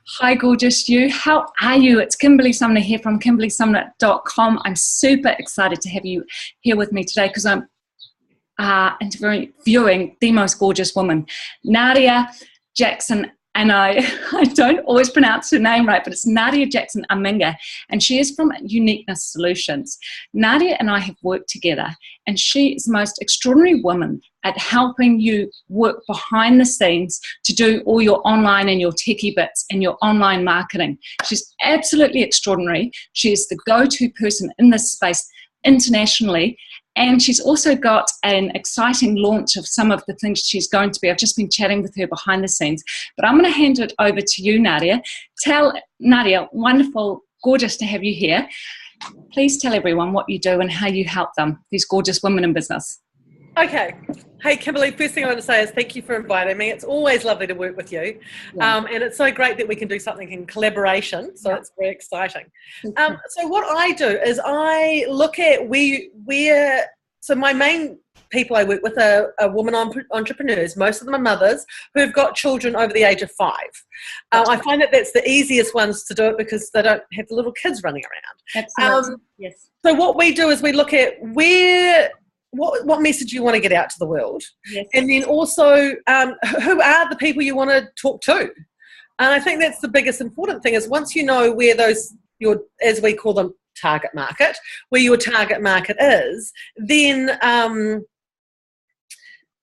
Hi, gorgeous you. How are you? It's Kimberly Sumner here from kimberlysumner.com. I'm super excited to have you here with me today because I'm interviewing the most gorgeous woman, Naadia Jackson. And I don't always pronounce her name right, but it's Naadia Jackson-Amiga, and she is from Uniqueness Solutions. Naadia and I have worked together, and she is the most extraordinary woman at helping you work behind the scenes to do all your online and your techie bits and your online marketing. She's absolutely extraordinary. She is the go-to person in this space internationally. And she's also got an exciting launch of some of the things she's going to be. I've just been chatting with her behind the scenes. But I'm going to hand it over to you, Naadia. Naadia, wonderful, gorgeous to have you here. Please tell everyone what you do and how you help them, these gorgeous women in business. Okay. Hey, Kimberly, first thing I want to say is thank you for inviting me. It's always lovely to work with you. Yeah. And it's so great that we can do something in collaboration. So it's very exciting. So what I do is I look at so my main people I work with are women entrepreneurs. Most of them are mothers who have got children over the age of 5. I find that that's the easiest ones to do it because they don't have the little kids running around. Absolutely. Yes. So what we do is we look at what message you want to get out to the world, yes. And then also who are the people you want to talk to. And I think that's the biggest important thing is once you know where your, as we call them, target market, where your target market is, then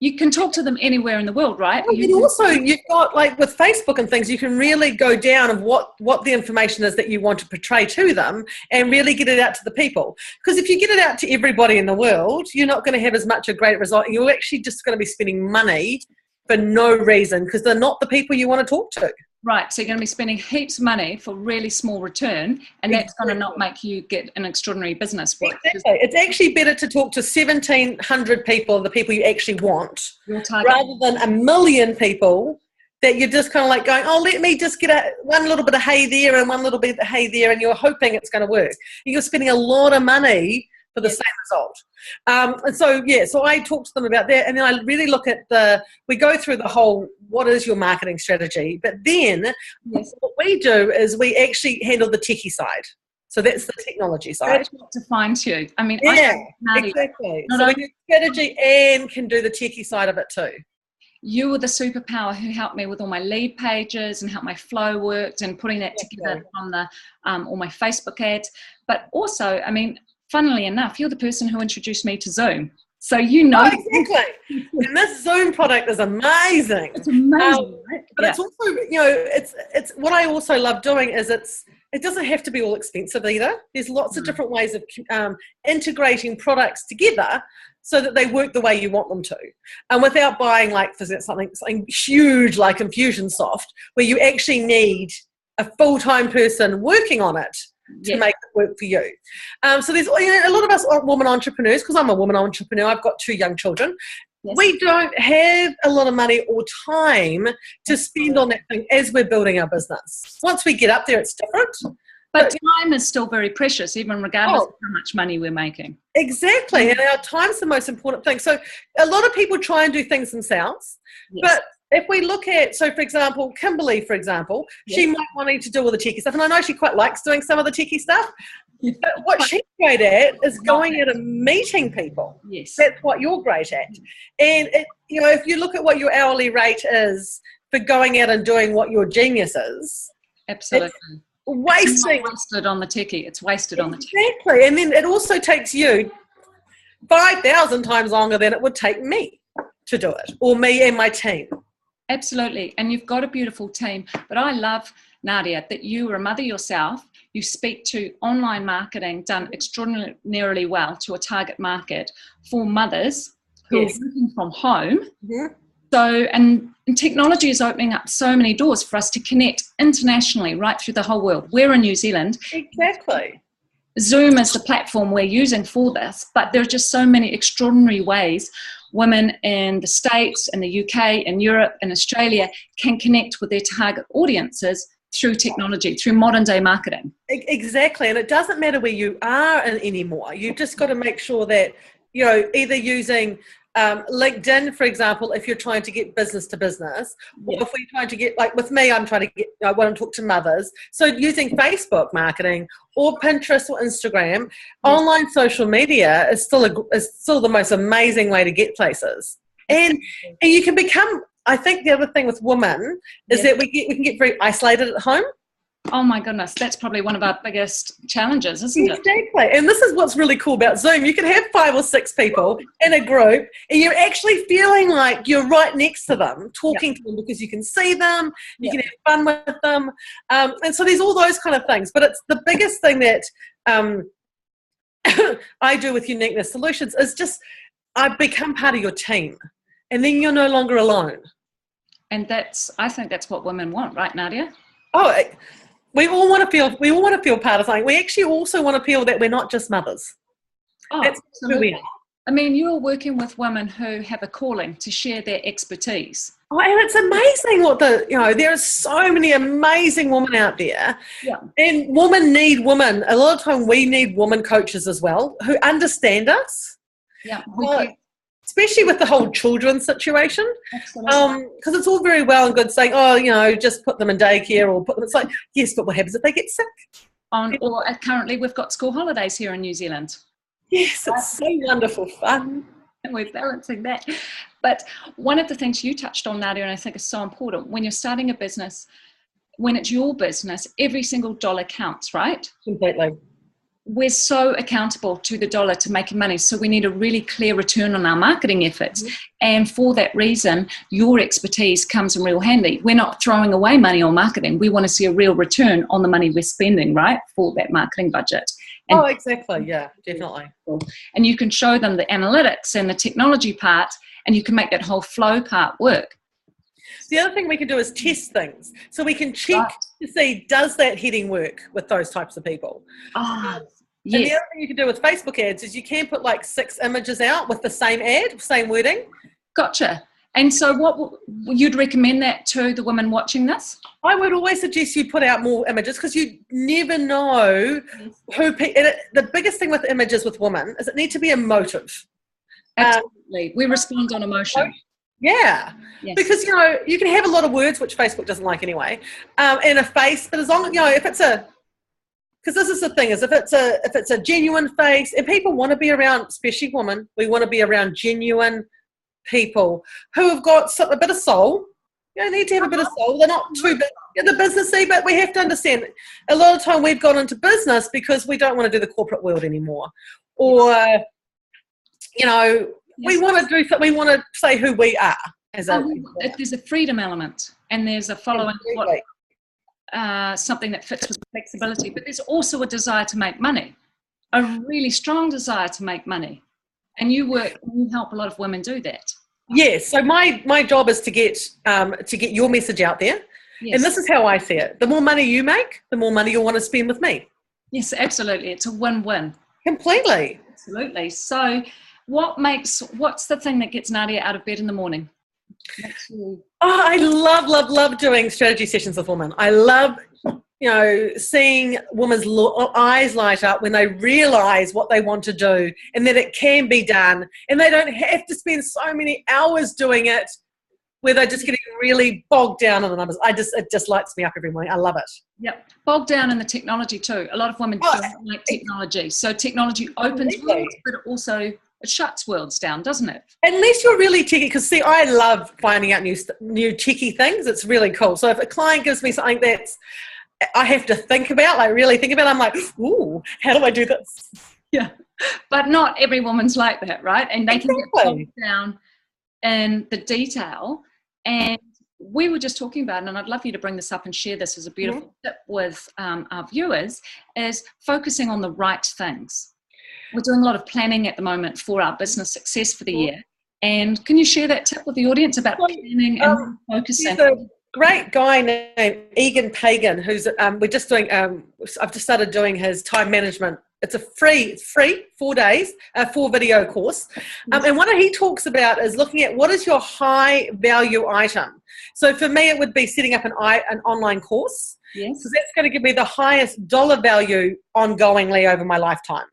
you can talk to them anywhere in the world, right? And also you've got, like with Facebook and things, you can really go down of what the information is that you want to portray to them and really get it out to the people. Because if you get it out to everybody in the world, you're not going to have as much a great result. You're actually just going to be spending money for no reason because they're not the people you want to talk to. Right, so you're going to be spending heaps of money for really small return, and that's going to not make you get an extraordinary business work. Exactly. It's actually better to talk to 1,700 people, the people you actually want, rather than 1 million people that you're just kind of like going, oh, let me just get one little bit of hay there and one little bit of hay there, and you're hoping it's going to work. You're spending a lot of money for the same result. And so, so I talk to them about that, and then I really look at we go through the whole, what is your marketing strategy? But then what we do is we actually handle the techie side. So that's the technology side. That's what defines you. I mean, exactly. So we do strategy and can do the techie side of it too. You were the superpower who helped me with all my lead pages and helped my flow worked and putting that together from all my Facebook ads. But also, I mean, funnily enough, you're the person who introduced me to Zoom. So you know. Oh, exactly. And this Zoom product is amazing. It's amazing, right? But it's also, it's what I also love doing is it doesn't have to be all expensive either. There's lots of different ways of integrating products together so that they work the way you want them to. And without buying something huge like Infusionsoft, where you actually need a full-time person working on it to make it work for you. So there's a lot of us are women entrepreneurs, because I'm a woman entrepreneur. I've got 2 young children. Yes. We don't have a lot of money or time to spend on that thing as we're building our business. Once we get up there, it's different. But time is still very precious, even regardless of how much money we're making. Exactly. And our time's the most important thing. So a lot of people try and do things themselves, but if we look at, so for example, Kimberly, for example, she might wanting to do all the techie stuff, and I know she quite likes doing some of the techie stuff, but what she's great at is going out and meeting people. Yes. That's what you're great at. And, if you look at what your hourly rate is for going out and doing what your genius is. Absolutely. It's wasted on the techie. It's wasted on the techie. Exactly. And then it also takes you 5,000 times longer than it would take me to do it, or me and my team. Absolutely. And you've got a beautiful team. But I love, Naadia, that you are a mother yourself. You speak to online marketing done extraordinarily well to a target market for mothers who are working from home. Mm-hmm. So, and technology is opening up so many doors for us to connect internationally right through the whole world. We're in New Zealand. Exactly. Zoom is the platform we're using for this, but there are just so many extraordinary ways women in the States, in the UK, in Europe, in Australia can connect with their target audiences through technology, through modern day marketing. Exactly. And it doesn't matter where you are anymore. You've just got to make sure that, either using LinkedIn, for example, if you're trying to get business to business, or if we're trying to get, like with me, I'm trying to get, I want to talk to mothers. So using Facebook marketing or Pinterest or Instagram, online social media is still the most amazing way to get places. And you can become, I think the other thing with women is that we can get very isolated at home. Oh my goodness, that's probably one of our biggest challenges, isn't it? Exactly. And this is what's really cool about Zoom. You can have 5 or 6 people in a group and you're actually feeling like you're right next to them, talking to them because you can see them, you can have fun with them. And so there's all those kind of things. But it's the biggest thing that I do with Uniqueness Solutions is just I become part of your team and then you're no longer alone. And I think that's what women want, right, Naadia? Oh, we all want to feel part of something. We actually also want to feel that we're not just mothers. Oh, that's who we are. I mean, you're working with women who have a calling to share their expertise. Oh, and it's amazing there are so many amazing women out there. Yeah. And women need women. A lot of time we need woman coaches as well who understand us. Yeah. Especially with the whole children's situation. Because it's all very well and good saying, just put them in daycare or put them. It's like, yes, but what happens if they get sick? Or currently we've got school holidays here in New Zealand. Yes, it's so wonderful fun. And we're balancing that. But one of the things you touched on, Naadia, and I think is so important, when you're starting a business, when it's your business, every single dollar counts, right? Completely. We're so accountable to the dollar to making money. So we need a really clear return on our marketing efforts. And for that reason, your expertise comes in real handy. We're not throwing away money on marketing. We want to see a real return on the money we're spending, right, for that marketing budget. And exactly. Yeah, definitely. And you can show them the analytics and the technology part, and you can make that whole flow part work. The other thing we can do is test things. So we can check to see, does that heading work with those types of people? Yes. And the other thing you can do with Facebook ads is you can put like 6 images out with the same ad, same wording. Gotcha. And so what you'd recommend that to the women watching this? I would always suggest you put out more images because you never know who the biggest thing with images with women is it need to be emotive. Absolutely. We respond on emotion. Yeah, because you can have a lot of words which Facebook doesn't like anyway, and a face. But as long as if it's because this is the thing is if it's a genuine face, and people want to be around, especially women, we want to be around genuine people who have got a bit of soul. You need to have a bit of soul. They're not too big in the businessy, but we have to understand. A lot of time we've gone into business because we don't want to do the corporate world anymore, or we want to do something. We want to say who we are. There's a freedom element, and there's a following something that fits with flexibility. But there's also a desire to make money, a really strong desire to make money, and you help a lot of women do that. Yes. So my job is to get your message out there, and this is how I see it. The more money you make, the more money you'll want to spend with me. Yes, absolutely. It's a win-win. Completely. Absolutely. So. What's the thing that gets Naadia out of bed in the morning? I love doing strategy sessions with women. I love, seeing women's eyes light up when they realize what they want to do and that it can be done. And they don't have to spend so many hours doing it where they're just getting really bogged down in the numbers. It just lights me up every morning. I love it. Yep. Bogged down in the technology too. A lot of women don't like technology. So technology opens worlds, but it also shuts worlds down, doesn't it? Unless you're really techie, because see, I love finding out new techie things. It's really cool. So if a client gives me something that's I have to think about, like really think about, I'm like, ooh, how do I do this? Yeah, but not every woman's like that, right? And they can get bogged down in the detail. And we were just talking about, and I'd love you to bring this up and share this as a beautiful tip with our viewers, is focusing on the right things. We're doing a lot of planning at the moment for our business success for the year. And can you share that tip with the audience about planning and focusing? There's a great guy named Egan Pagan who's we're just doing. I've just started doing his time management. It's free 4 days, 4 video course. And what he talks about is looking at what is your high value item. So for me, it would be setting up an online course. Yes. So that's going to give me the highest dollar value ongoingly over my lifetime.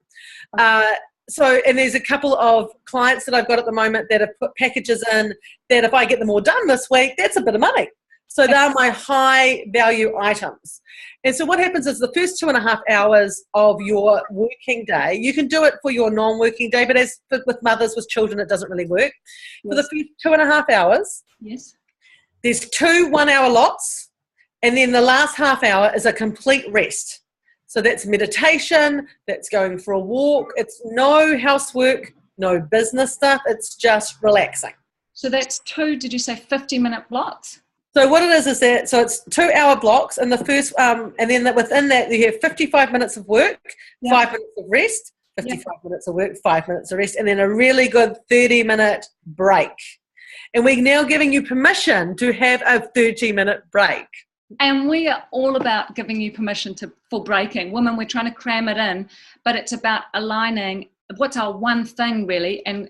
and there's a couple of clients that I've got at the moment that have put packages in that if I get them all done this week, that's a bit of money. So they're my high value items. And so what happens is the first 2.5 hours of your working day, you can do it for your non-working day, but as with mothers with children, it doesn't really work. For the first 2.5 hours, there's 2 1-hour lots, and then the last half hour is a complete rest. So that's meditation, that's going for a walk. It's no housework, no business stuff. It's just relaxing. So that's 2, did you say 50-minute blocks? So what it is that, so it's 2-hour blocks, and the first, and then within that you have 55 minutes of work, 5 minutes of rest, 55 minutes of work, 5 minutes of rest, and then a really good 30-minute break. And we're now giving you permission to have a 30-minute break. And we are all about giving you permission for breaking. Women, we're trying to cram it in, but it's about aligning what's our one thing really, and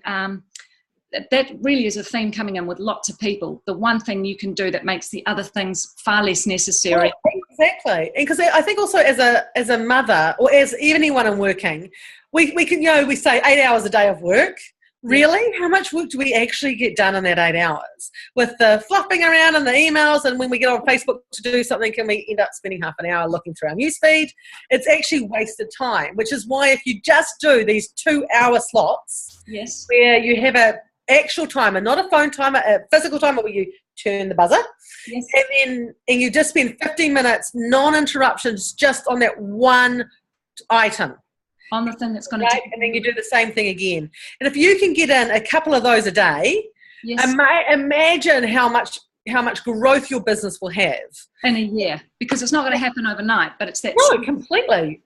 that really is a theme coming in with lots of people. The one thing you can do that makes the other things far less necessary. Well, exactly. And because I think also as a mother, or as anyone in working, we can, we say 8 hours a day of work. Really? How much work do we actually get done in that 8 hours? With the fluffing around and the emails, and when we get on Facebook to do something, can we end up spending half an hour looking through our newsfeed? It's actually wasted time, which is why if you just do these 2-hour slots, where you have a actual timer, not a phone timer, a physical timer where you turn the buzzer, and you just spend 15 minutes, non-interruptions, just on that one item. On the thing that's going to take, and then you do the same thing again. And if you can get in a couple of those a day, imagine how much growth your business will have in a year, because it's not going to happen overnight, but it's that. No, completely.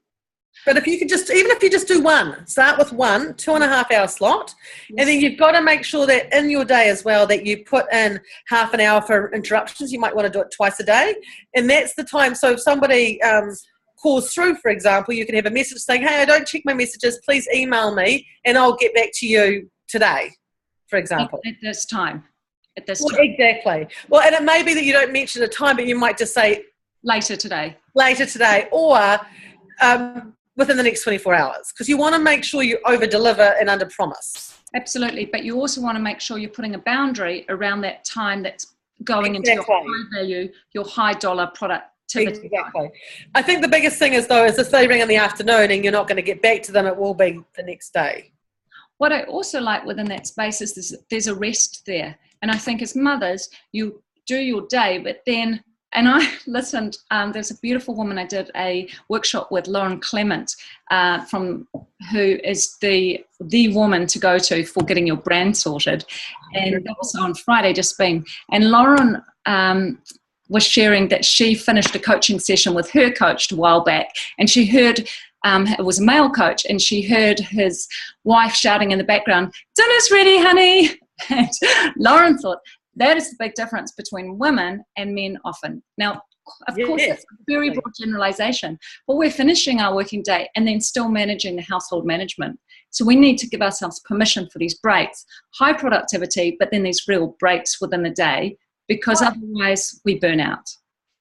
But if you could even if you just do one, start with 1 2.5-hour slot, and then you've got to make sure that in your day as well that you put in half an hour for interruptions. You might want to do it twice a day, and that's the time. So if somebody calls through, for example, you can have a message saying, hey, I don't check my messages, please email me and I'll get back to you today, for example. At this time. Exactly. Well, and it may be that you don't mention a time, but you might just say later today, or within the next 24 hours, because you want to make sure you over deliver and under promise. Absolutely. But you also want to make sure you're putting a boundary around that time that's going into your high value, your high dollar product. Exactly. I think the biggest thing is if they ring in the afternoon and you're not going to get back to them, it will be the next day. What I also like within that space is there's a rest there. And I think as mothers, you do your day, but then, and I listened, there's a beautiful woman I did a workshop with, Lauren Clement, who is the woman to go to for getting your brand sorted. And that was on Friday just been. And Lauren was sharing that she finished a coaching session with her coach a while back, and she heard, it was a male coach, and she heard his wife shouting in the background, dinner's ready, honey. And Lauren thought, that is the big difference between women and men often. Now, of course, it's a very broad generalization, but we're finishing our working day and then still managing the household management. So we need to give ourselves permission for these breaks, high productivity, but then these real breaks within the day, because otherwise we burn out.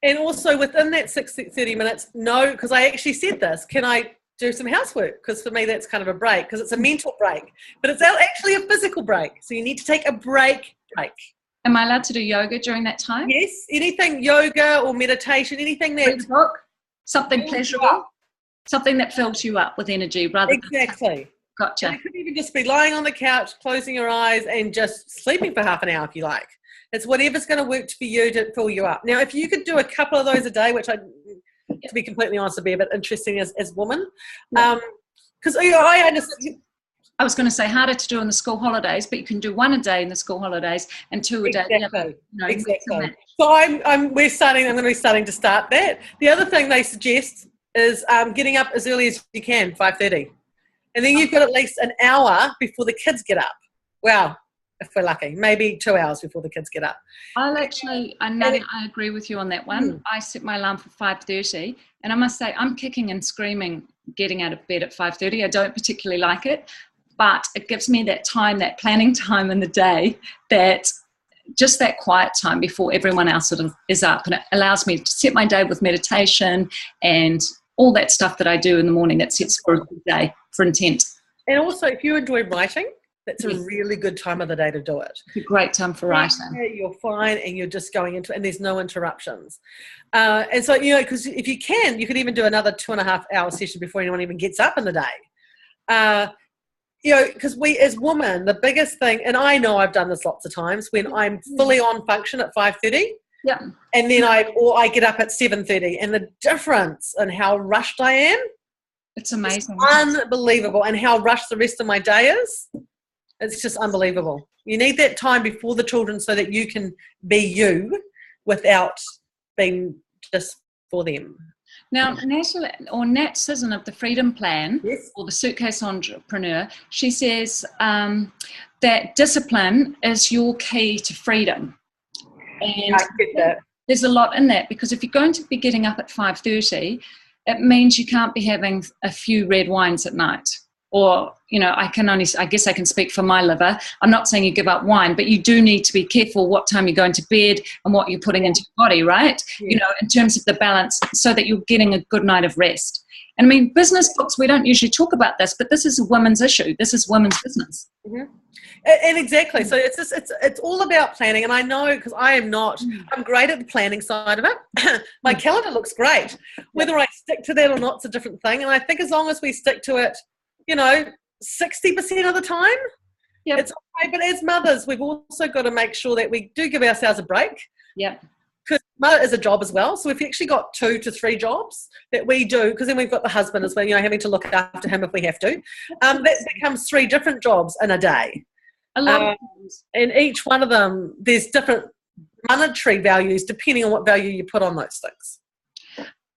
And also within that 30 minutes, because I actually said this, can I do some housework? Because for me, that's kind of a break, because it's a mental break, but it's actually a physical break. So you need to take a break. Am I allowed to do yoga during that time? Yes, anything, yoga or meditation, anything that... Something pleasurable, something that fills you up with energy rather than... Exactly. Gotcha. And it could even just be lying on the couch, closing your eyes and just sleeping for half an hour if you like. It's whatever's going to work for you to fill you up. Now, if you could do a couple of those a day, which to be completely honest, would be a bit interesting as women, because I understand. I was going to say harder to do in the school holidays, but you can do 1 a day in the school holidays and 2 a day. Exactly. So I'm going to be starting to start that. The other thing they suggest is getting up as early as you can, 5:30, and then you've got at least an hour before the kids get up. Wow. If we're lucky, maybe 2 hours before the kids get up. Naadia, I agree with you on that one. I set my alarm for 5:30, and I must say I'm kicking and screaming getting out of bed at 5:30. I don't particularly like it, but it gives me that time, that planning time in the day, that just that quiet time before everyone else sort of is up, and it allows me to set my day with meditation and all that stuff that I do in the morning that sets for a good day, for intent. And also, if you enjoy writing, that's a really good time of the day to do it. It's a great time for writing. You're fine, and you're just going into, and there's no interruptions. And so, because if you could even do another 2.5-hour session before anyone even gets up in the day. Because we as women, the biggest thing, and I know I've done this lots of times, when I'm fully on function at 5:30, and then I get up at 7:30, and the difference in how rushed I am, it's amazing. It's unbelievable, and how rushed the rest of my day is. It's just unbelievable. You need that time before the children so that you can be you without being just for them. Now, Nat Sisson of the Freedom Plan, or the Suitcase Entrepreneur, she says that discipline is your key to freedom. And I get that. There's a lot in that, because if you're going to be getting up at 5:30, it means you can't be having a few red wines at night. Or, I guess I can speak for my liver. I'm not saying you give up wine, but you do need to be careful what time you're going to bed and what you're putting into your body, right? Yeah. In terms of the balance, so that you're getting a good night of rest. And I mean, business books, we don't usually talk about this, but this is a women's issue. This is women's business. Mm-hmm. And exactly. So it's all about planning. And I know, because I'm great at the planning side of it. My calendar looks great. Whether I stick to that or not, it's a different thing. And I think as long as we stick to it, 60% of the time, it's okay. But as mothers, we've also got to make sure that we do give ourselves a break. Yeah. Because mother is a job as well. So we've actually got 2 to 3 jobs that we do, because then we've got the husband as well, having to look after him if we have to. That becomes 3 different jobs in a day. A lot of times. And each one of them, there's different monetary values depending on what value you put on those things.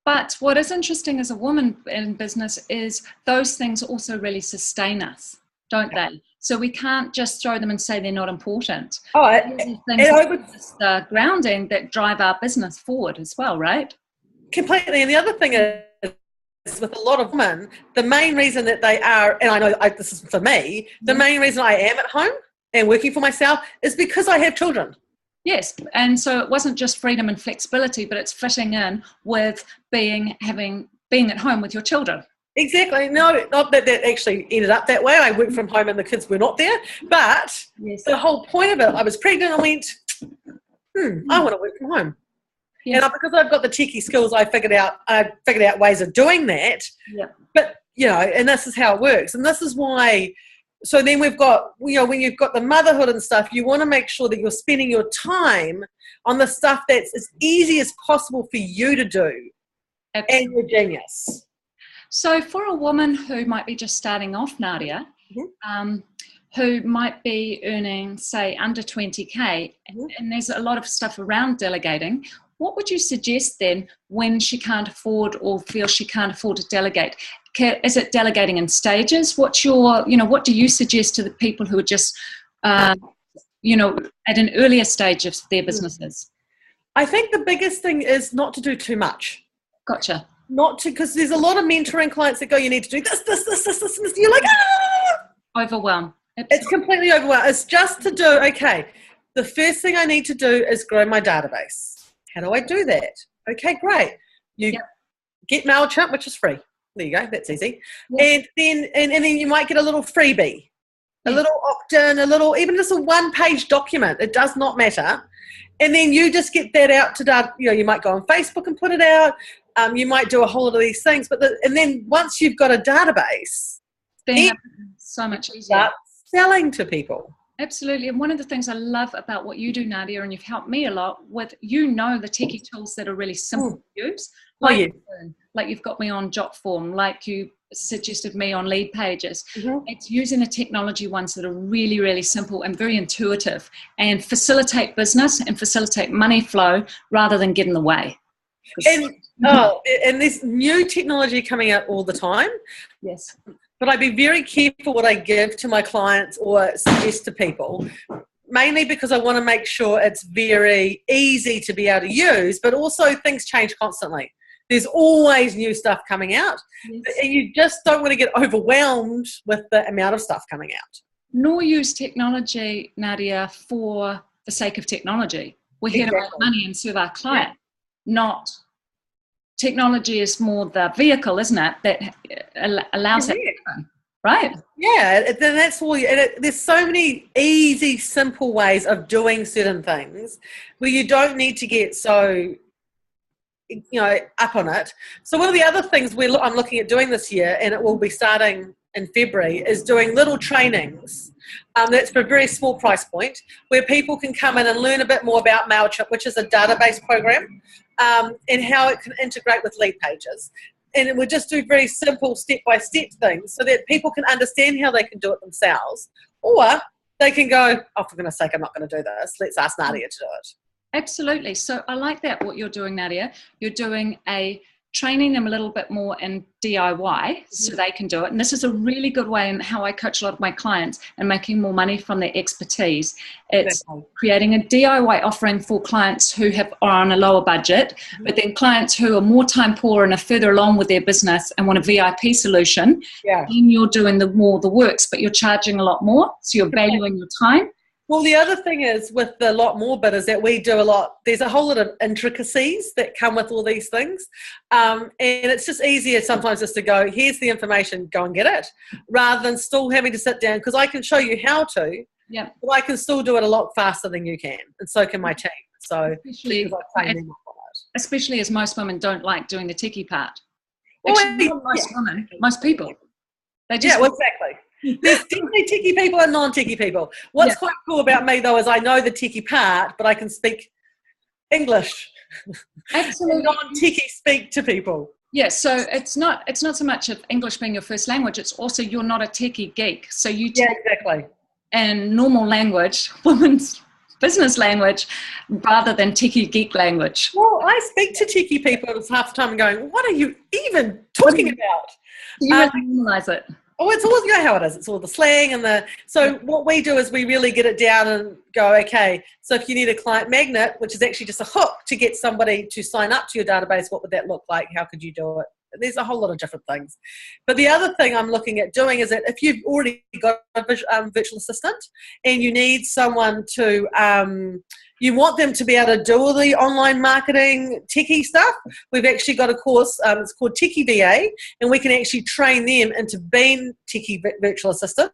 But what is interesting as a woman in business is those things also really sustain us, don't they? So we can't just throw them and say they're not important. It's the grounding that drive our business forward as well, right? Completely. And the other thing is, with a lot of women, the main reason that they are, and I know this is for me, the main reason I am at home and working for myself is because I have children. Yes, and so it wasn't just freedom and flexibility, but it's fitting in with being at home with your children. Exactly. No, not that actually ended up that way. I worked from home and the kids were not there. But the whole point of it, I was pregnant and went, I want to work from home. Yes. And because I've got the techie skills, I figured out ways of doing that. Yeah. But, and this is how it works. And this is why. So then we've got, when you've got the motherhood and stuff, you want to make sure that you're spending your time on the stuff that's as easy as possible for you to do. Absolutely. And your genius. So for a woman who might be just starting off, Naadia, who might be earning, say, under 20K, and there's a lot of stuff around delegating, what would you suggest then when she can't afford or feels she can't afford to delegate? Is it delegating in stages? What do you suggest to the people who are just, at an earlier stage of their businesses? I think the biggest thing is not to do too much. Gotcha. Because there's a lot of mentoring clients that go, you need to do this. You're like, overwhelm. Absolutely. It's completely overwhelmed. It's just to do, okay, the first thing I need to do is grow my database. How do I do that? Okay, great. You get MailChimp, which is free. There you go. That's easy. Yep. And then you might get a little freebie, a little opt-in, even just a 1-page document. It does not matter. And then you just get that out to, you might go on Facebook and put it out. You might do a whole lot of these things. And then once you've got a database, then so much easier. Start selling to people. Absolutely. And one of the things I love about what you do, Naadia, and you've helped me a lot with, the techie tools that are really simple to use. Like you've got me on Jotform, like you suggested me on Lead Pages. It's using the technology ones that are really, really simple and very intuitive and facilitate business and facilitate money flow rather than get in the way. And there's new technology coming out all the time. Yes. But I'd be very careful what I give to my clients or suggest to people, mainly because I want to make sure it's very easy to be able to use, but also things change constantly. There's always new stuff coming out. Yes. And you just don't want to get overwhelmed with the amount of stuff coming out. Nor use technology, Naadia, for the sake of technology. We're here to make money and serve our client, not technology is more the vehicle, isn't it, that allows it to happen. right? Yeah, then that's all. There's so many easy, simple ways of doing certain things where you don't need to get so, up on it. So one of the other things I'm looking at doing this year, and it will be starting in February, is doing little trainings. That's for a very small price point, where people can come in and learn a bit more about MailChimp, which is a database program, and how it can integrate with lead pages. And it would just do very simple step-by-step things so that people can understand how they can do it themselves. Or they can go, oh, for goodness sake, I'm not going to do this. Let's ask Naadia to do it. Absolutely. So I like that, what you're doing, Naadia. You're doing training them a little bit more in DIY so they can do it. And this is a really good way in how I coach a lot of my clients and making more money from their expertise. It's creating a DIY offering for clients who are on a lower budget, but then clients who are more time poor and are further along with their business and want a VIP solution, then you're doing the works, but you're charging a lot more. So you're valuing your time. Well, the other thing is with the lot more bit is that we do a lot. There's a whole lot of intricacies that come with all these things. And it's just easier sometimes just to go, here's the information, go and get it, rather than still having to sit down, because I can show you how to, but I can still do it a lot faster than you can. And so can my team. So especially as most women don't like doing the techie part. Well, actually, not most women, most people. They just exactly. There's definitely techie people and non-techie people. What's quite cool about me, though, is I know the techie part, but I can speak English. Absolutely. Non-techie speak to people. Yeah, so it's not so much of English being your first language, it's also you're not a techie geek. So you exactly. And normal language, women's business language, rather than techie geek language. Well, I speak to techie people half the time going, what are you even talking about? You normalize it. Oh, it's always how it is. It's all the slang and so what we do is we really get it down and go, okay, so if you need a client magnet, which is actually just a hook to get somebody to sign up to your database, what would that look like? How could you do it? There's a whole lot of different things. But the other thing I'm looking at doing is that if you've already got a virtual assistant and you need someone to, you want them to be able to do all the online marketing techie stuff, we've actually got a course, it's called Techie VA, and we can actually train them into being techie virtual assistants,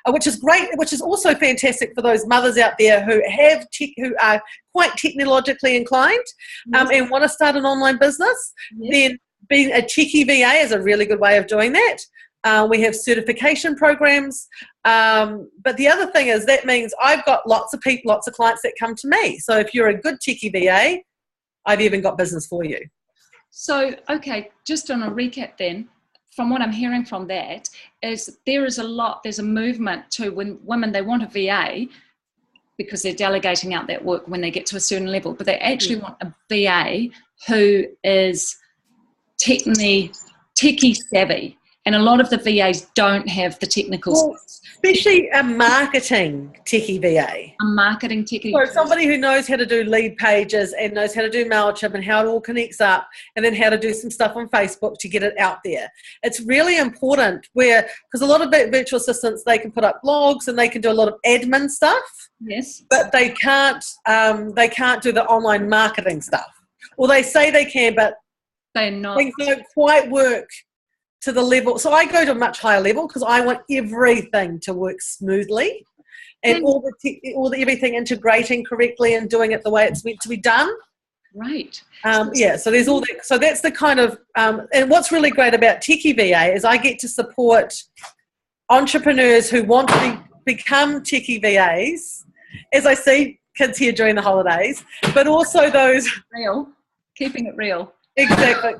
which is great, which is also fantastic for those mothers out there who are quite technologically inclined and want to start an online business. Then being a techie VA is a really good way of doing that. We have certification programs. But the other thing is that means I've got lots of clients that come to me. So if you're a good techie VA, I've even got business for you. So, okay, just on a recap then, from what I'm hearing from that, is there's a movement to when women, they want a VA because they're delegating out that work when they get to a certain level, but they actually want a VA who is techie savvy. And a lot of the VAs don't have the technical skills. Especially a marketing techie VA. A marketing techie. So somebody who knows how to do lead pages and knows how to do MailChimp and how it all connects up, and then how to do some stuff on Facebook to get it out there. It's really important because a lot of virtual assistants, they can put up blogs and they can do a lot of admin stuff. Yes. But they can't do the online marketing stuff. Well, they say they can, but they're not. Things don't quite work to the level. So I go to a much higher level because I want everything to work smoothly and everything integrating correctly and doing it the way it's meant to be done. Right. So there's all that. So that's the kind of, and what's really great about Techie VA is I get to support entrepreneurs who want to become Techie VAs, as I see kids here during the holidays, but also those. Keeping it real. Exactly.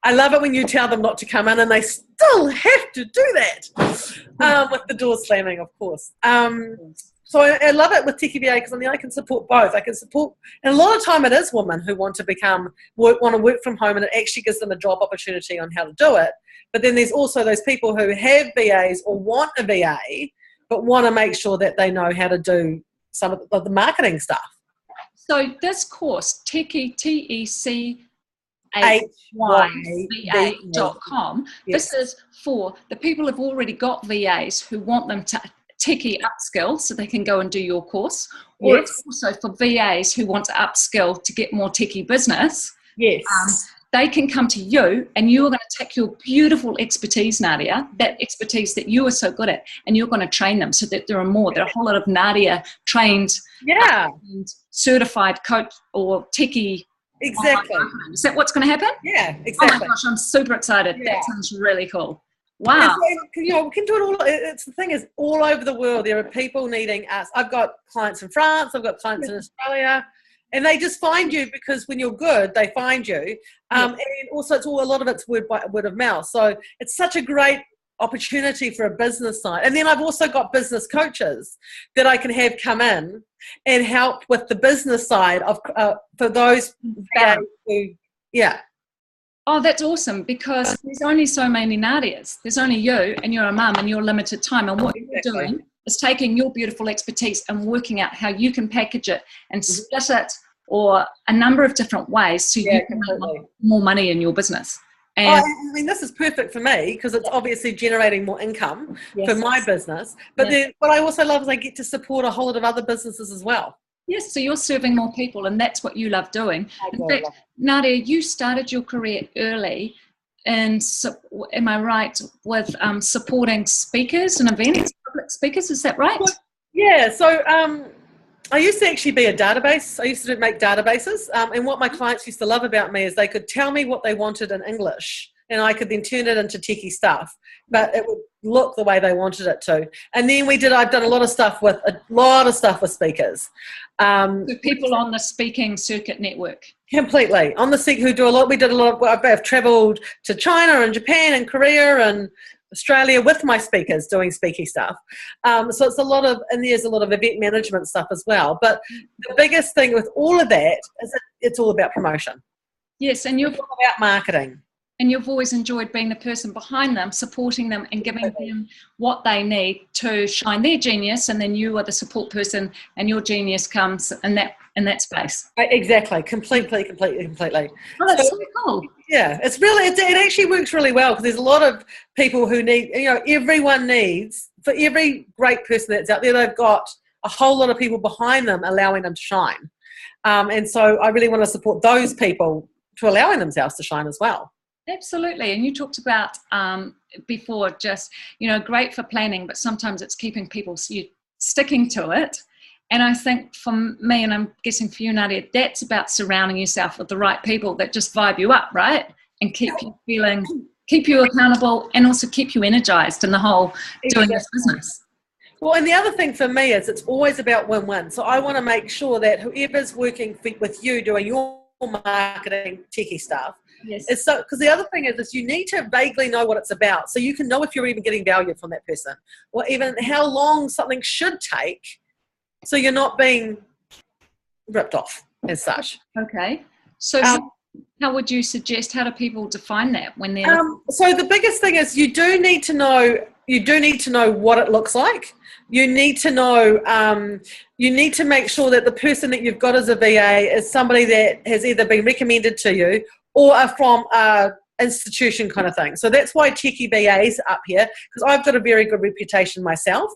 I love it when you tell them not to come in and they still have to do that with the door slamming, of course. So I love it with Techie VA because I can support both. I can support, and a lot of time it is women who want to want to work from home, and it actually gives them a job opportunity on how to do it. But then there's also those people who have VAs or want a VA, but want to make sure that they know how to do some of the marketing stuff. So this course, Techie, TECHYVA.com. This is for the people who've already got VAs who want them to techie upskill so they can go and do your course, or it's also for VAs who want to upskill to get more techie business. Yes. they can come to you, and you are going to take your beautiful expertise, Naadia, that expertise that you are so good at, and you're going to train them so that there are more. There are a whole lot of Naadia trained, certified coach or techie. Exactly. Is that what's going to happen? Yeah, exactly. Oh my gosh, I'm super excited. Yeah. That sounds really cool. Wow. So, you know, we can do it all. It's the thing is, all over the world, there are people needing us. I've got clients in France. I've got clients in Australia. And they just find you because when you're good, they find you. And also, a lot of it's word of mouth. So it's such a great opportunity for a business side. And then I've also got business coaches that I can have come in and help with the business side of for those who, Oh, that's awesome, because there's only so many Naadias. There's only you, and you're a mum, and you're limited time. And what you're doing is taking your beautiful expertise and working out how you can package it and split it, or a number of different ways so you can make more money in your business. And I mean, this is perfect for me because it's obviously generating more income for my business. But then what I also love is I get to support a whole lot of other businesses as well. Yes, so you're serving more people, and that's what you love doing. In fact, Naadia, you started your career early, and am I right, with supporting speakers and events, public speakers? Is that right? Yeah. So I used to actually be a database. I used to make databases, and what my clients used to love about me is they could tell me what they wanted in English, and I could then turn it into techie stuff, but it would look the way they wanted it to. And then I've done a lot of stuff with speakers. So people on the speaking circuit network. Completely. On the who do a lot. We did a lot of, I've traveled to China and Japan and Korea and Australia with my speakers doing speaky stuff. So it's a lot of, and there's a lot of event management stuff as well. But the biggest thing with all of that is that it's all about promotion. Yes, and it's all about marketing. And you've always enjoyed being the person behind them, supporting them and giving them what they need to shine their genius, and then you are the support person and your genius comes in that space. Exactly, completely. Oh, that's so cool. Yeah, it's really, it actually works really well because there's a lot of people who need, you know, everyone needs, for every great person that's out there, they've got a whole lot of people behind them allowing them to shine. And so I really want to support those people to allowing themselves to shine as well. Absolutely. And you talked about before, just, you know, great for planning, but sometimes it's keeping people sticking to it. And I think for me, and I'm guessing for you, Naadia, that's about surrounding yourself with the right people that just vibe you up, right? And keep you accountable, and also keep you energized in the whole doing this business. Well, and the other thing for me is it's always about win-win. So I want to make sure that whoever's working with you doing your marketing techie stuff, it's so, because the other thing is you need to vaguely know what it's about so you can know if you're even getting value from that person, or even how long something should take, so you're not being ripped off as such. Okay. So how would you suggest, how do people define that when they're so the biggest thing is you do need to know what it looks like. You need to know, you need to make sure that the person that you've got as a VA is somebody that has either been recommended to you or are from an institution kind of thing. So that's why Techie VA's up here, because I've got a very good reputation myself,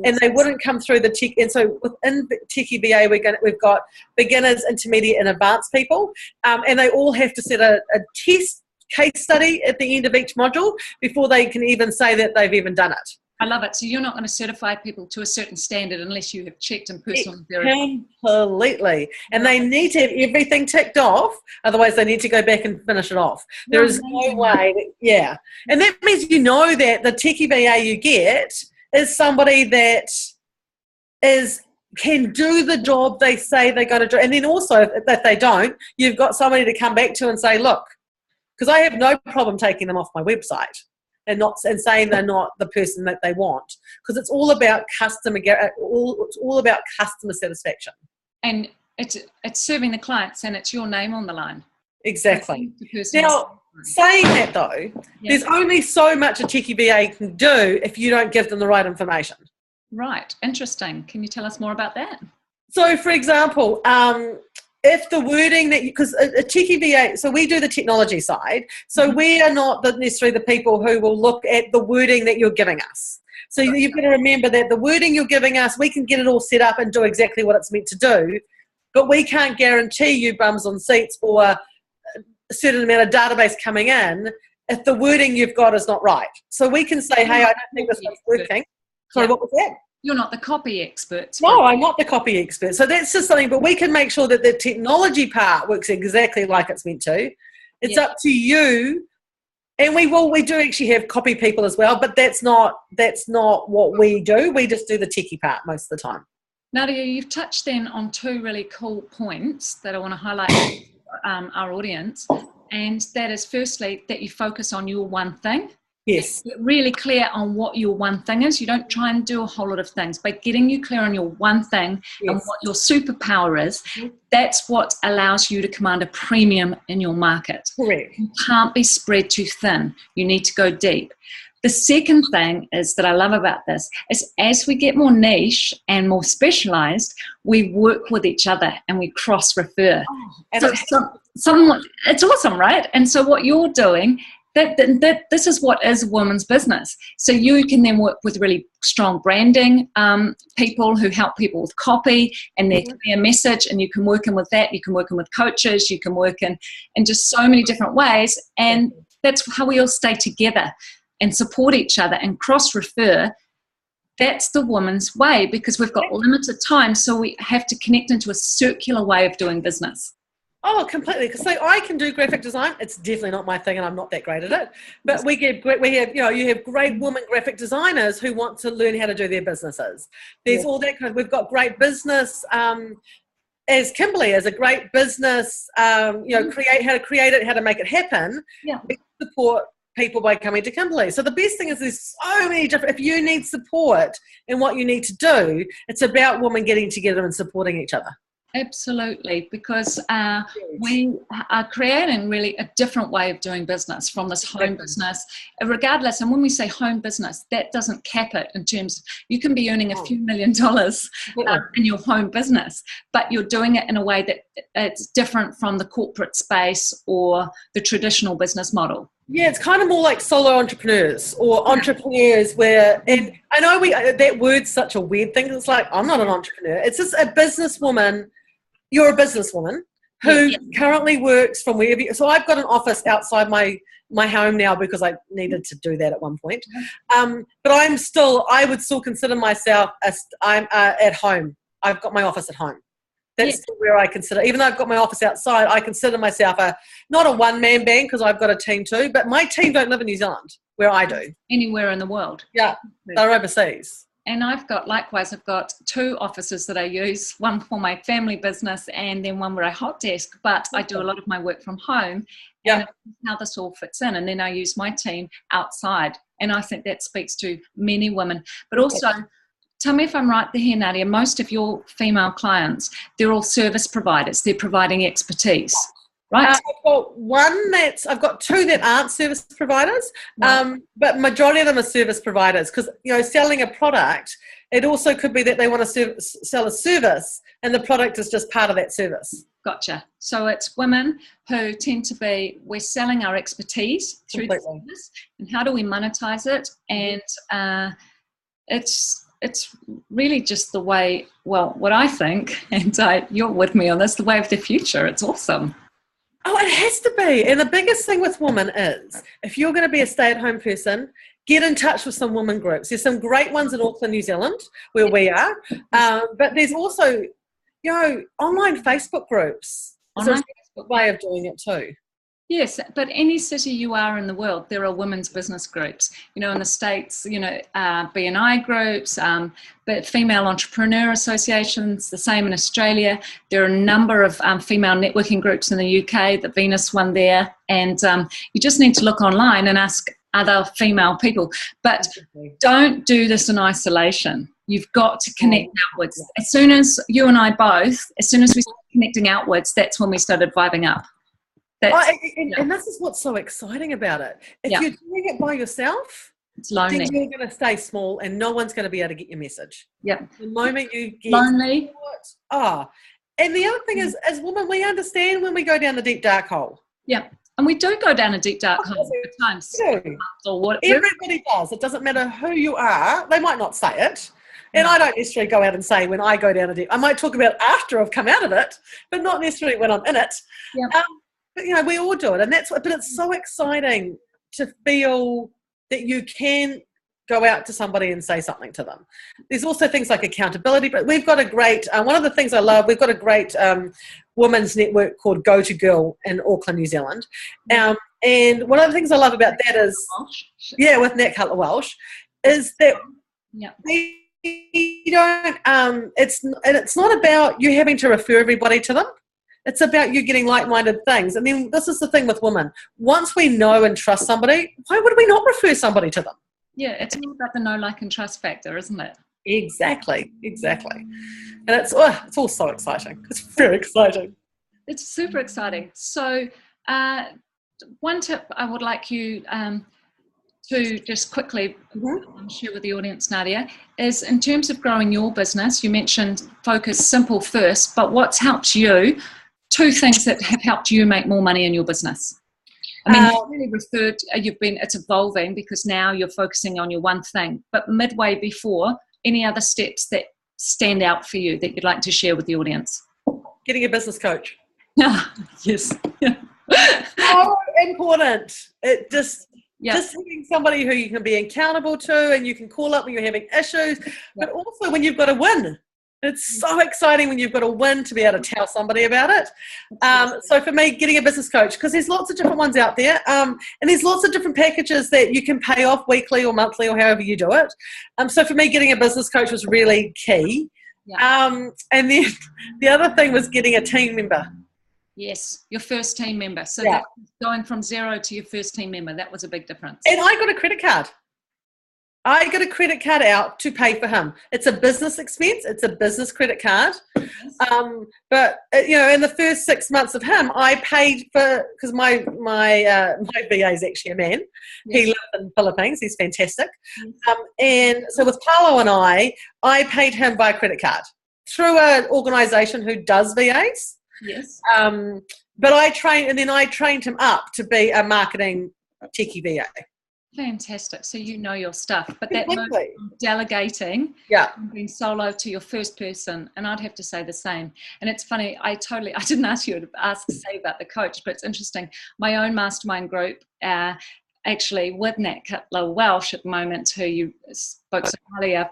and they wouldn't come through the tech. And so within Techie VA, we've got beginners, intermediate, and advanced people, and they all have to set a test case study at the end of each module before they can even say that they've even done it. I love it. So you're not going to certify people to a certain standard unless you have checked and personally verified. Completely. And they need to have everything ticked off. Otherwise, they need to go back and finish it off. There is no way. And that means you know that the techie VA you get is somebody that can do the job they say they're going to do. And then also, if they don't, you've got somebody to come back to and say, look, because I have no problem taking them off my website and saying they're not the person that they want, because it's all about it's all about customer satisfaction. And it's serving the clients, and it's your name on the line. Exactly. Now, saying that though, there's only so much a techie VA can do if you don't give them the right information. Right. Interesting. Can you tell us more about that? So, for example, if the wording that because a techie VA, so we do the technology side, so we are not necessarily the people who will look at the wording that you're giving us. So you've got to remember that the wording you're giving us, we can get it all set up and do exactly what it's meant to do, but we can't guarantee you bums on seats or certain amount of database coming in if the wording you've got is not right. So we can say, hey, I don't think this one's working. Sorry, what was that? You're not the copy expert. No, I'm not the copy expert. So that's just something, but we can make sure that the technology part works exactly like it's meant to. It's up to you. And we do actually have copy people as well, but that's not what we do. We just do the techie part most of the time. Naadia, you've touched then on two really cool points that I want to highlight our audience. And that is firstly, that you focus on your one thing. Yes. Get really clear on what your one thing is. You don't try and do a whole lot of things. By getting you clear on your one thing and what your superpower is, that's what allows you to command a premium in your market. Correct. You can't be spread too thin. You need to go deep. The second thing is that I love about this is as we get more niche and more specialized, we work with each other and we cross-refer. It's awesome, right? And so what you're doing, this is what is a woman's business. So you can then work with really strong branding people who help people with copy and their clear message, and you can work in with that. You can work in with coaches. You can work in just so many different ways, and that's how we all stay together and support each other and cross-refer. That's the woman's way, because we've got limited time, so we have to connect into a circular way of doing business. Oh, completely. Because so I can do graphic design. It's definitely not my thing, and I'm not that great at it. But you have great women graphic designers who want to learn how to do their businesses. There's all that kind of. We've got great business. As Kimberly is a great business. Create how to create it, how to make it happen. Yeah. We support people by coming to Kimberly. So the best thing is there's so many different. If you need support in what you need to do, it's about women getting together and supporting each other. Absolutely, because we are creating really a different way of doing business from this home business, regardless. And when we say home business, that doesn't cap it in terms of you can be earning a few $1 million in your home business, but you're doing it in a way that it's different from the corporate space or the traditional business model. Yeah, it's kind of more like solo entrepreneurs or entrepreneurs where, and I know that word's such a weird thing. It's like, I'm not an entrepreneur. It's just a businesswoman. You're a businesswoman who currently works from wherever you, so I've got an office outside my home now because I needed to do that at one point. But I would still consider myself, I'm at home. I've got my office at home. That's where I consider, even though I've got my office outside, I consider myself not a one-man band because I've got a team too, but my team don't live in New Zealand, where I do. Anywhere in the world. Yeah, they're overseas. And I've got two offices that I use, one for my family business and then one where I hot desk, but I do a lot of my work from home. And how this all fits in. And then I use my team outside. And I think that speaks to many women, but also, tell me if I'm right here, Naadia, most of your female clients, they're all service providers. They're providing expertise, right? I've got two that aren't service providers, but majority of them are service providers because, selling a product, it also could be that they want to sell a service and the product is just part of that service. Gotcha. So it's women who tend to be, we're selling our expertise through the service, and how do we monetize it? And it's really just the way, what I think, and you're with me on this, the way of the future. It's awesome. Oh, it has to be. And the biggest thing with women is, if you're going to be a stay-at-home person, get in touch with some women groups. There's some great ones in Auckland, New Zealand, where we are. But there's also, online Facebook groups. It's a way of doing it too. Yes, but any city you are in the world, there are women's business groups. In the States, BNI groups, but female entrepreneur associations, the same in Australia. There are a number of female networking groups in the UK, the Venus one there. And you just need to look online and ask other female people. But don't do this in isolation. You've got to connect outwards. As soon as you and I both, as soon as we start connecting outwards, that's when we started vibing up. And this is what's so exciting about it. If you're doing it by yourself, it's lonely. Then you're going to stay small and no one's going to be able to get your message. Yeah. The moment you get lonely. And the other thing is, as women, we understand when we go down the deep dark hole. Yeah. And we do go down a deep dark hole at times. Or whatever. Everybody does. It doesn't matter who you are. They might not say it. And I don't necessarily go out and say when I go down a deep. I might talk about after I've come out of it, but not necessarily when I'm in it. Yeah. But, you know, we all do it, and that's what. But it's so exciting to feel that you can go out to somebody and say something to them. There's also things like accountability, but we've got a great, one of the things I love, we've got a great women's network called Go To Girl in Auckland, New Zealand. And one of the things I love about that is, with Nat Cutler Welsh, is that you don't, it's not about you having to refer everybody to them. It's about you getting like-minded things. I mean, this is the thing with women. Once we know and trust somebody, why would we not refer somebody to them? Yeah, it's all about the know, like, and trust factor, isn't it? Exactly. And it's all so exciting. It's very exciting. It's super exciting. So one tip I would like you to just quickly share with the audience, Naadia, is in terms of growing your business, you mentioned focus simple first, but what's helped you, 2 things that have helped you make more money in your business? I mean, you really referred, it's evolving because now you're focusing on your one thing, but midway before, any other steps that stand out for you that you'd like to share with the audience? Getting a business coach. Yes. So important. It just having somebody who you can be accountable to and you can call up when you're having issues, but also when you've got a win. It's so exciting when you've got a win to be able to tell somebody about it. So for me, getting a business coach, because there's lots of different ones out there, and there's lots of different packages that you can pay off weekly or monthly or however you do it. So for me, getting a business coach was really key. And then the other thing was getting a team member. Yes, your first team member. So that going from 0 to your first team member, that was a big difference. And I got a credit card. I got a credit card out to pay for him. It's a business expense. It's a business credit card. But you know, in the first 6 months of him, I paid for, because my VA is actually a man. He lives in the Philippines. He's fantastic. And so with Paolo and I paid him by credit card through an organisation who does VAs. Yes. But I trained him up to be a marketing techie VA. Fantastic. So you know your stuff. But that move from delegating, from being solo to your first person, and I'd have to say the same. And it's funny, I didn't ask you to say about the coach, but it's interesting. My own mastermind group, actually with Nat Cutler Welsh at the moment, who you spoke so highly of,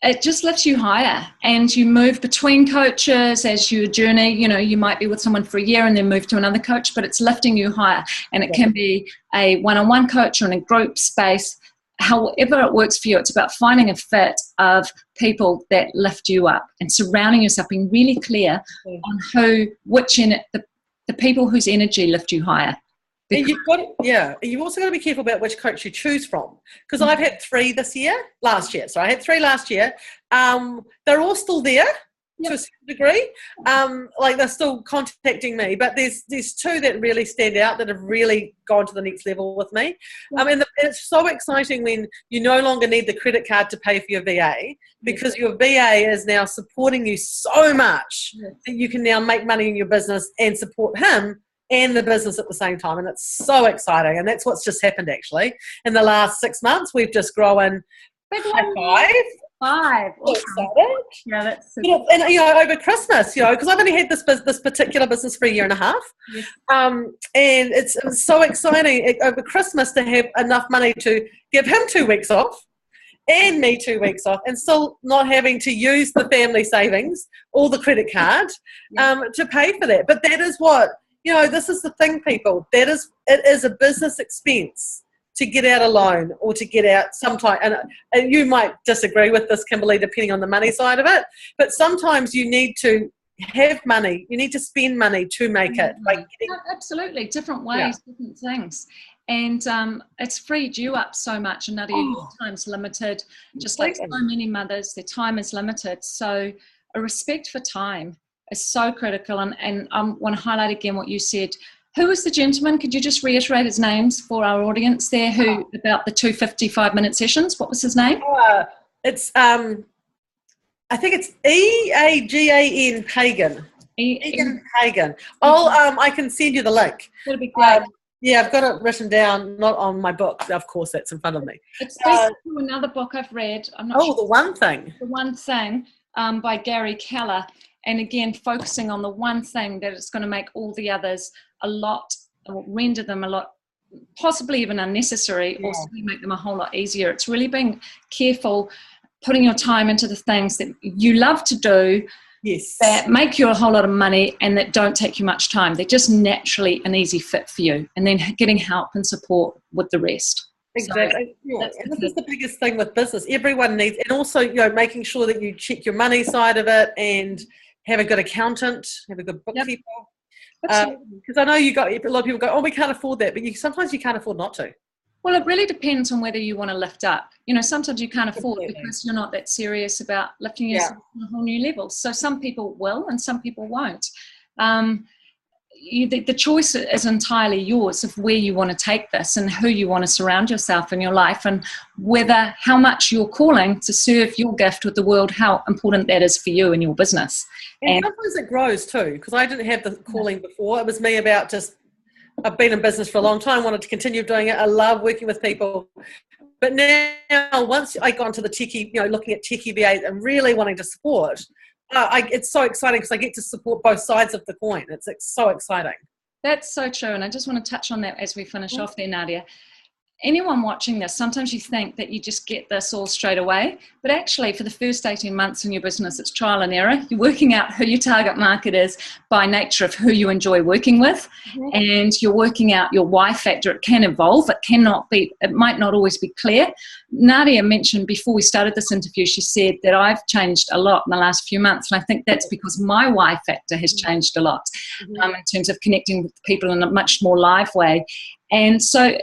it just lifts you higher, and you move between coaches as you journey. You know, you might be with someone for a year and then move to another coach, but it's lifting you higher. And it can be a one-on-one coach or in a group space, however it works for you. It's about finding a fit of people that lift you up and surrounding yourself, being really clear on the people whose energy lift you higher. And you've also got to be careful about which coach you choose from, because I've had 3 last year. So I had 3 last year. They're all still there to a certain degree. Like they're still contacting me, but there's 2 that really stand out that have really gone to the next level with me. And it's so exciting when you no longer need the credit card to pay for your VA, because your VA is now supporting you so much that you can now make money in your business and support him and the business at the same time. And it's so exciting. And that's what's just happened actually. In the last 6 months, we've just grown 5. Awesome. Yeah, that's super. And you know, over Christmas, you know, because I've only had this particular business for a year and a half. And it's so exciting over Christmas to have enough money to give him 2 weeks off and me 2 weeks off, and still not having to use the family savings or the credit card to pay for that. But that is what, you know, this is the thing, people. It is a business expense to get out a loan or to get out sometime. And you might disagree with this, Kimberly, depending on the money side of it. But sometimes you need to have money. You need to spend money to make it. Absolutely. Different ways, different things. And it's freed you up so much. And Naadia, your time's limited. Just like so many mothers, their time is limited. So a respect for time is so critical. And I want to highlight again what you said. Who was the gentleman? Could you just reiterate his names for our audience there? Who about the 2 55-minute sessions? What was his name? It's I think it's EAGAN Pagan. Egan Pagan. I can send you the link. That'd be great. Yeah, I've got it written down, not on my book. Of course, that's in front of me. It's based on another book I've read. I'm not sure. The One Thing. The One Thing by Gary Keller. And again, focusing on the one thing that is going to make all the others a lot, or render them a lot, possibly even unnecessary, or certainly make them a whole lot easier. It's really being careful, putting your time into the things that you love to do, that make you a whole lot of money and that don't take you much time. They're just naturally an easy fit for you, and then getting help and support with the rest. Exactly. So, and this is the biggest thing with business. Everyone needs, and also, making sure that you check your money side of it and have a good accountant, have a good bookkeeper. Because I know a lot of people go, oh, we can't afford that, but sometimes you can't afford not to. Well, it really depends on whether you want to lift up. Sometimes you can't afford because you're not that serious about lifting yourself to a whole new level. So some people will and some people won't. The choice is entirely yours of where you want to take this and who you want to surround yourself in your life, and how much you're calling to serve your gift with the world, how important that is for you and your business. And sometimes it grows too, because I didn't have the calling before. It was me about I've been in business for a long time, wanted to continue doing it. I love working with people. But now, once I got into the techie, looking at techie VAs and really wanting to support, it's so exciting because I get to support both sides of the coin. It's so exciting. That's so true. And I just want to touch on that as we finish off there, Naadia. Anyone watching this, sometimes you think that you just get this all straight away, but actually for the first 18 months in your business, it's trial and error. You're working out who your target market is by nature of who you enjoy working with, and you're working out your why factor. It can evolve. It might not always be clear. Naadia mentioned before we started this interview, she said that I've changed a lot in the last few months, and I think that's because my why factor has changed a lot in terms of connecting with people in a much more live way. And so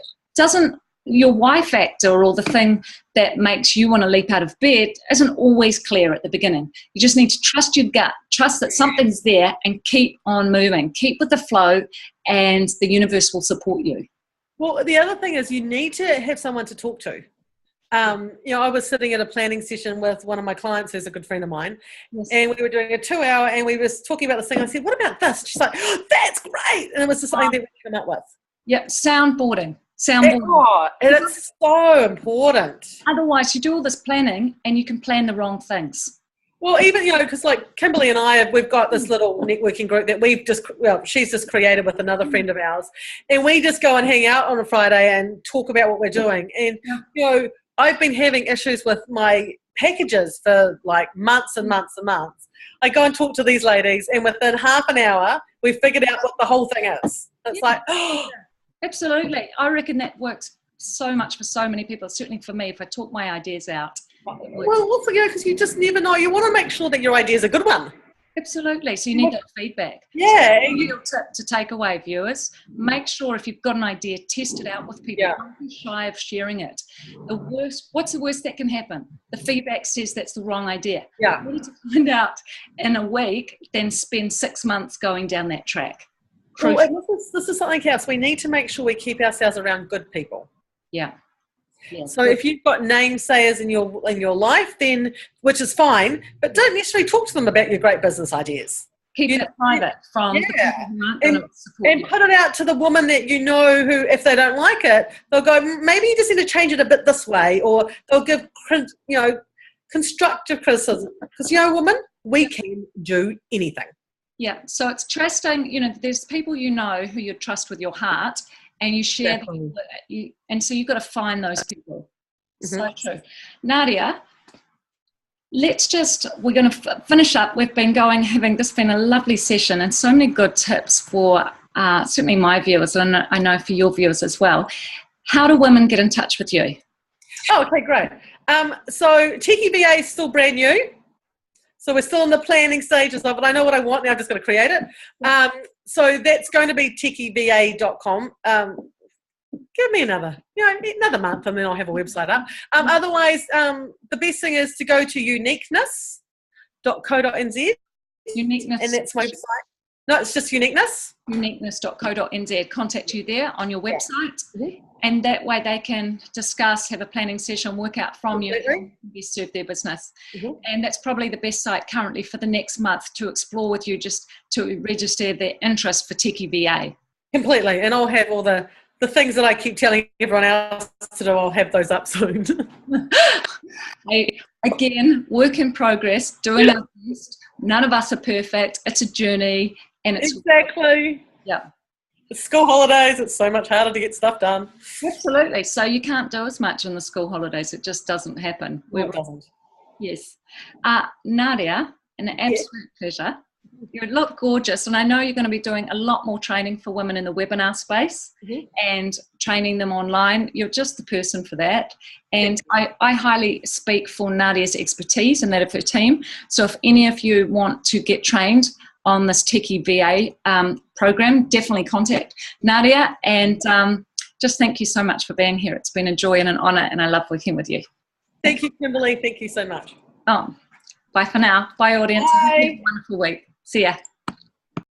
your why factor, or the thing that makes you want to leap out of bed, isn't always clear at the beginning. You just need to trust your gut, trust that something's there, and keep on moving. Keep with the flow, and the universe will support you. Well, the other thing is you need to have someone to talk to. I was sitting at a planning session with one of my clients who's a good friend of mine, and we were doing a 2-hour, and we were talking about this thing. I said, what about this? She's like, oh, that's great. And it was just something that we came up with. Yep, soundboarding. It's so important. Otherwise, you do all this planning and you can plan the wrong things. Well, even, because like Kimberly and I, we've got this little networking group that she's just created with another friend of ours. And we just go and hang out on a Friday and talk about what we're doing. And, I've been having issues with my packages for like months and months and months. I go and talk to these ladies, and within half an hour, we've figured out what the whole thing is. It's like, oh. Absolutely. I reckon that works so much for so many people, certainly for me, if I talk my ideas out. Well, also, because you just never know. You want to make sure that your idea is a good one. Absolutely. So you need that feedback. Yeah. So a real tip to take away, viewers. Make sure if you've got an idea, test it out with people. Don't be shy of sharing it. What's the worst that can happen? The feedback says that's the wrong idea. Yeah. You need to find out in a week, then spend 6 months going down that track. Well, and this is something else. We need to make sure we keep ourselves around good people. Yeah. So if you've got namesayers in your life, then, which is fine, but don't necessarily talk to them about your great business ideas. Keep it private from the people who aren't going to support you. Put it out to the woman that you know who, if they don't like it, they'll go, maybe you just need to change it a bit this way, or they'll give constructive criticism. Because woman, we can do anything. Yeah, so it's trusting, there's people who you trust with your heart, and you share them, and so you've got to find those people. So true. Naadia, we're going to finish up. We've been having this been a lovely session, and so many good tips for certainly my viewers, and I know for your viewers as well. How do women get in touch with you? Oh, okay, great. So Techie VA is still brand new. So we're still in the planning stages of it. I know what I want now. I've just got to create it. So that's going to be techieva.com. Give me another month, and then I'll have a website up. Otherwise, the best thing is to go to uniqueness.co.nz. Uniqueness. And that's my website. No, it's just uniqueness. Uniqueness.co.nz. Contact you there on your website. And that way they can discuss, have a planning session, work out from you how you serve their business. And that's probably the best site currently for the next month to explore with you, just to register their interest for Techie VA. Completely. And I'll have all the things that I keep telling everyone else to do, I'll have those up soon. Again, work in progress, doing our best. None of us are perfect. It's a journey, and it's exactly. Yeah. It's school holidays. It's so much harder to get stuff done. Absolutely. So you can't do as much in the school holidays. It just doesn't happen. No, it doesn't. Yes. Naadia, an absolute pleasure. You look gorgeous, and I know you're going to be doing a lot more training for women in the webinar space and training them online. You're just the person for that. And I highly speak for Naadia's expertise and that of her team. So if any of you want to get trained on this Techie VA program, definitely contact Naadia. And just thank you so much for being here. It's been a joy and an honour, and I love working with you. Thank you, Kimberly. Thank you so much. Oh, bye for now. Bye, audience. Bye. Have a wonderful week. See ya.